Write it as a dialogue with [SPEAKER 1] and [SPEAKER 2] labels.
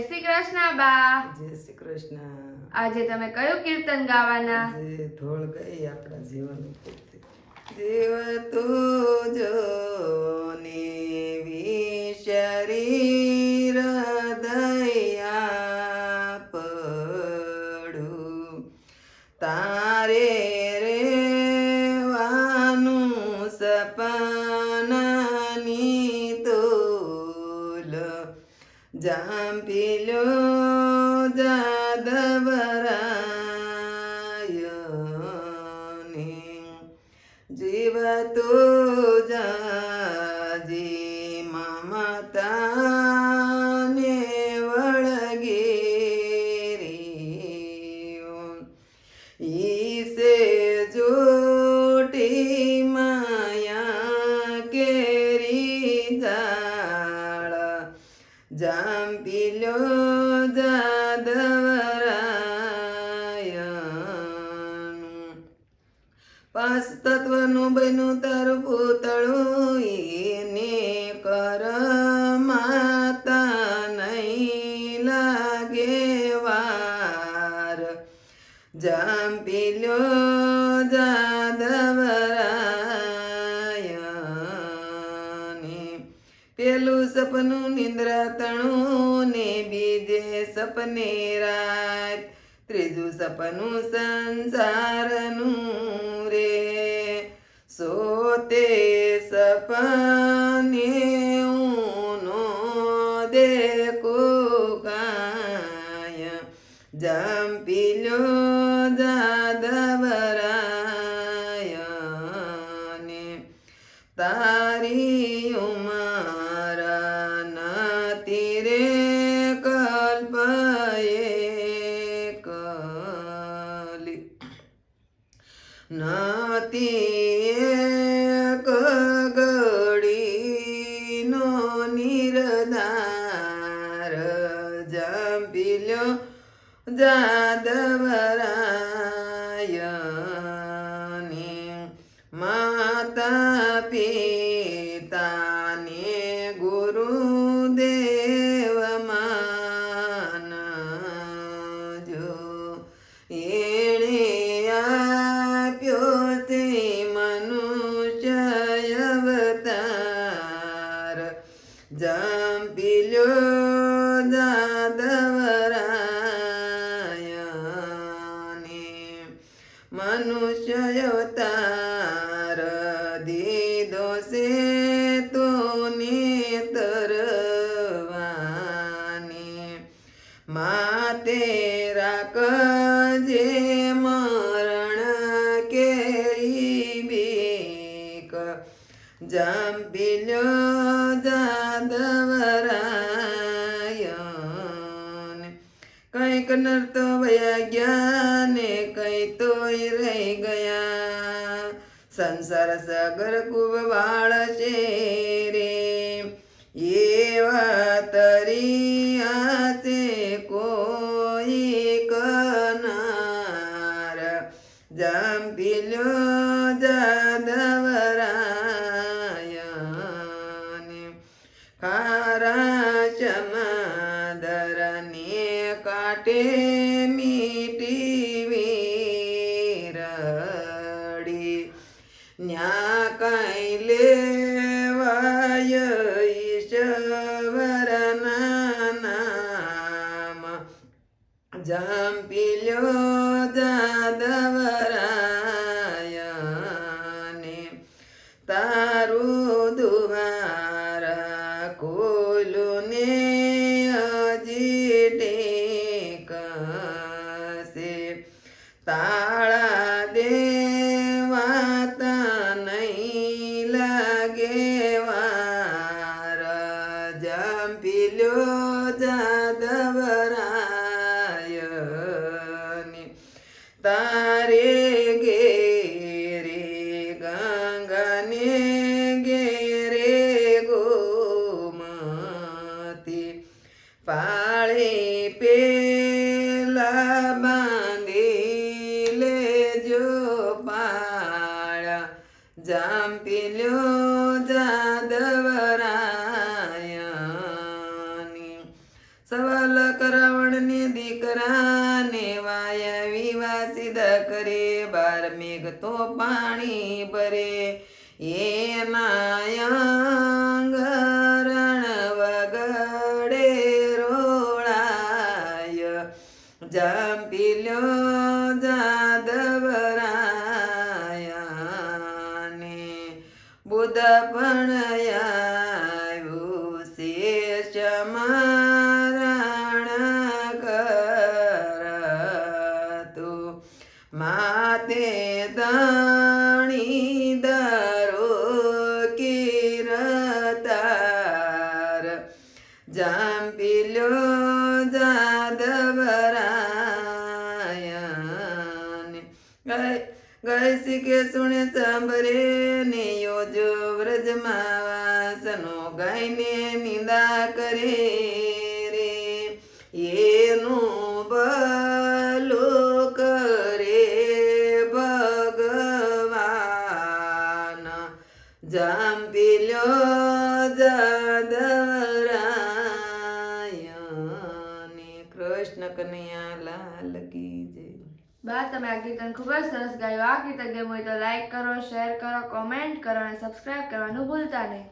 [SPEAKER 1] શ્રી કૃષ્ણ બા.
[SPEAKER 2] જય શ્રી કૃષ્ણ.
[SPEAKER 1] આજે તમે કયું કીર્તન ગાવાના?
[SPEAKER 2] આજે ધોળ ગઈ આપણા જીવન જીવ તું જોને વિચારી હૃદયા પડું તારે રેવાનું સપનાની તોલ જાંપીલો જાદવરાયને જીવ તો જાજી મમતાને વળગેરીઓ ઈસે જોટી માયા કેરી જાળ જાંપીલો જાદવરાયનું પાંચ તત્વનું બન્યું તારું પૂતળું એને કર માતા નહીં લાગે વાર જાંપીલો જાદવરાયને પેલું સપનું નિંદ્રા તણું ને બીજે સપને રાત ત્રીજું સપનું સંસારનું રે સોતે સપને ઊનો દેખો કાય જાંપીલો જાદવરાયને તારી ઉમર નથી રે કલ્પયે કલી નથી એક ઘડીનો નિર્ધાર જાંપીલો જાદવરાયને માતા પિતાને ગુરુદેવ માનજો એણે આપ્યો તે મનુષ્ય અવતાર જાંપીલો જાદવરાયને મનુષ્ય અવતાર દીધો છે તો તરવાને માતે રાખજે મરણ કેરી બીક જાંપીલો જાદવરાયને કંઈક નરતો વયા ગયા ને કઈ તોય રહી ગયા સંસાર સાગર કુબ વાળશે રે એવા તરી આસે કોઈ કનાર જાંપીલો જાદવરાયને ખારા ચમાદરને કાટે મીઠી વીરડી ન્યા કઈ લેવાય ઈશ્વરના નામ જાંપીલો જાદવરાયને તારું દુવાર ખોલું ને હજી ટેકશે તાળા દેવાતા નહીં લાગે વાર જાંપીલો જાદવરાયને તારે ઘેરે ગંગાને ઘેરે ગોમતી પાળે પેલા બાંધી લેજો પાળા જાંપીલો જાદવરાયની સવા લાખ રાવણને દીકરાને વાયા વિવાહ સીધા કરે 12 મેઘ તો પાણી ભરે એના અંગ રણ વગડે રોળાય જાંપીલ્યો જાદવરાયાને બુધ પણ આવ્યું શેષ મારણ કરતું માતે ધણી દરો કીરતાર જાંપીલ્યો જાદવરાયન ગઈ શીખે સુણે સાંભળે ને યોજો વ્રજમાં વાસનો ગાયને નિંદા કરે રે એનું ભલું કરે ભગવાન જાંપીલ્યો જાદવરાયન કૃષ્ણ કનૈયા લાલ કી જય.
[SPEAKER 1] બા તમે આ કીર્તન ખૂબ જ સરસ ગાયું. આ કીર્તન ગમ્યું હોય તો લાઈક કરો, શેર કરો, કોમેન્ટ કરો અને સબસ્ક્રાઇબ કરવાનું ભૂલતા નહીં.